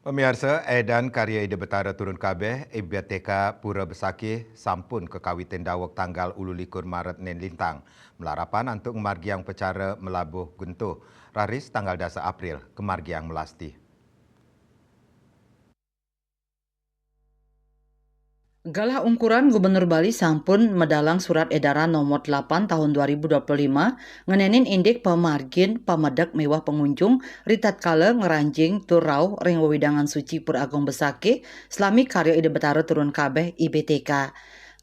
Pemirsa, edan karya Ide Betara turun kabeh, IBTK Pura Besakih sampun ke kawitin dawek tanggal 21 Maret nen lintang. Melarapan untuk margiang pecara melabuh guntuh. Raris tanggal 10 April ke margiang melasti. Galah ungkuran Gubernur Bali sampun medalang surat edaran nomor 8 tahun 2025 ngenenin indik pemargin pamedak mewah pengunjung ritat kala ngeranjing turau ring wewidangan suci Pura Agung Besakih selami karya Ide Betara turun kabeh IBTK.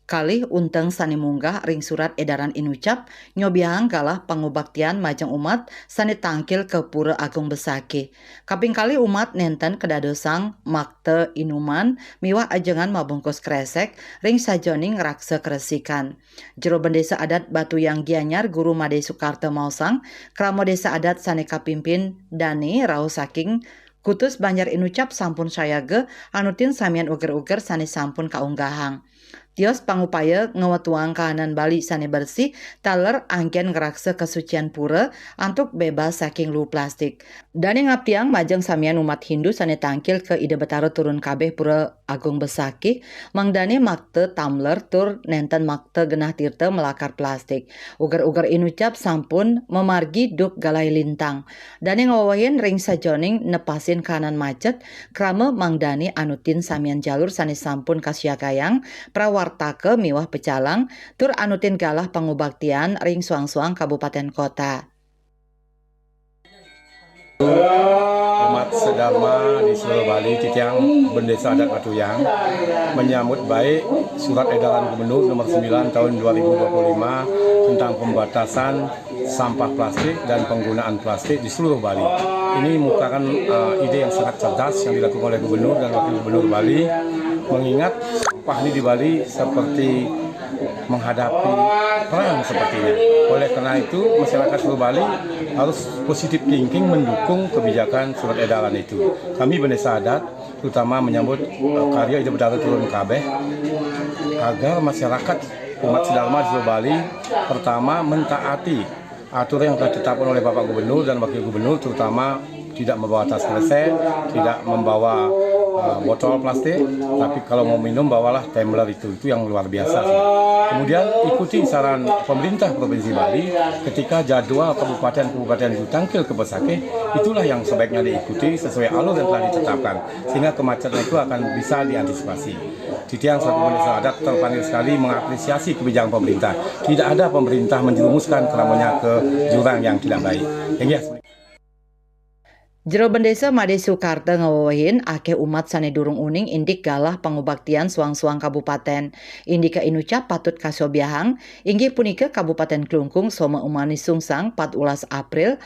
Kalih unteng sani munggah ring surat edaran inucap nyobiang galah pangubaktian majeng umat sani tangkil ke Pura Agung Besakih. Kaping kali umat nenten kedadosang makte inuman miwah ajengan mabungkus kresek ring sajoning raksa keresikan. Jero bendesa adat Batu Yang Gianyar Guru Made Soekarto Mausang kramo desa adat sani kapimpin Dani rau saking kutus Banjar inucap sampun sayage anutin samian uger-uger sani sampun kaunggahang. Tios pangupaya ngewetuang kahanan Bali sani bersih taler angken ngerakse kesucian pura antuk bebas saking lu plastik. Dani ngaptiang majeng samian umat Hindu sani tangkil ke Ide Betara turun kabeh Pura Agung Besakih Mang Dani makte tumbler tur nenten makte genah tirte melakar plastik. Uger-uger inucap sampun memargi duk galai lintang. Dani ngawawahin ring sajoning nepasin kanan macet krame Mang Dani anutin samian jalur sani sampun kasyakayang prawartake miwah pecalang tur anutin galah pangubaktian ring suang-suang kabupaten kota. Umat sedharma di seluruh Bali, titiang Bendesa Adat Batu Yang menyambut baik surat edaran Gubernur nomor 9 tahun 2025 tentang pembatasan sampah plastik dan penggunaan plastik di seluruh Bali. Ini merupakan ide yang sangat cerdas yang dilakukan oleh Gubernur dan Wakil Gubernur Bali, mengingat sampah ini di Bali seperti menghadapi perang sepertinya. Oleh karena itu, masyarakat seluruh Bali harus positif thinking mendukung kebijakan surat edaran itu. Kami Bendesa Adat terutama menyambut karya Ide Betara turun kabeh agar masyarakat umat sedharma di seluruh Bali pertama mentaati aturan yang telah ditetapkan oleh Bapak Gubernur dan Wakil Gubernur, terutama tidak membawa tas kresek, tidak membawa botol plastik, tapi kalau mau minum bawalah tumbler itu yang luar biasa sih. Kemudian ikuti saran pemerintah Provinsi Bali ketika jadwal kabupaten-kabupaten itu tangkil ke Besakih, itulah yang sebaiknya diikuti sesuai alur yang telah ditetapkan, sehingga kemacetan itu akan bisa diantisipasi. Titiang selaku Bendesa Adat terpanggil sekali mengapresiasi kebijakan pemerintah. Tidak ada pemerintah menjerumuskan keramonnya ke jurang yang tidak baik. Jero Bendesa Made Soekarto ngawawahin ake umat sane durung uning indik galah pangubaktian suang-suang kabupaten. Indika inucap patut kasobiahang inggih punika Kabupaten Klungkung Soma Umani Sungsang 14 April,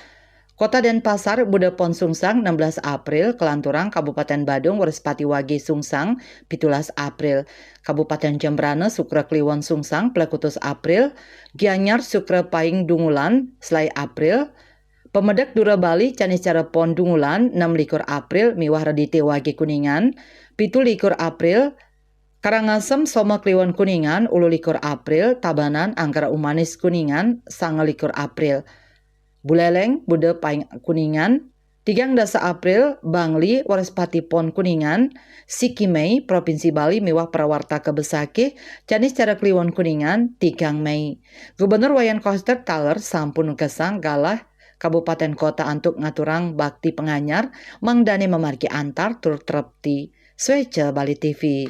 Kota Denpasar Budapon Sungsang 16 April, Kelanturang Kabupaten Badung Werespati Wage Sungsang 17 April, Kabupaten Jembrana Sukra Kliwon Sungsang Plekutus April, Gianyar Sukra Paing Dungulan Selai April, Pemedak Dura Bali Canis Carepon Dungulan 16 April miwah Radite Wage Kuningan 17 April, Karangasem Soma Kliwon Kuningan 18 April, Tabanan Anggara Umanis Kuningan 19 April, Buleleng Bude Paing Kuningan 13 April, Bangli Werespati Pon Kuningan, Sikimei Provinsi Bali miwah prawarta ke Besakih Canis Cara Kliwon Kuningan 3 Mei. Gubernur Wayan Koster Taler sampun gesang galah Kabupaten Kota antuk ngaturang bakti penganyar Mang Dani memargi antar tur trepti Swece Bali TV.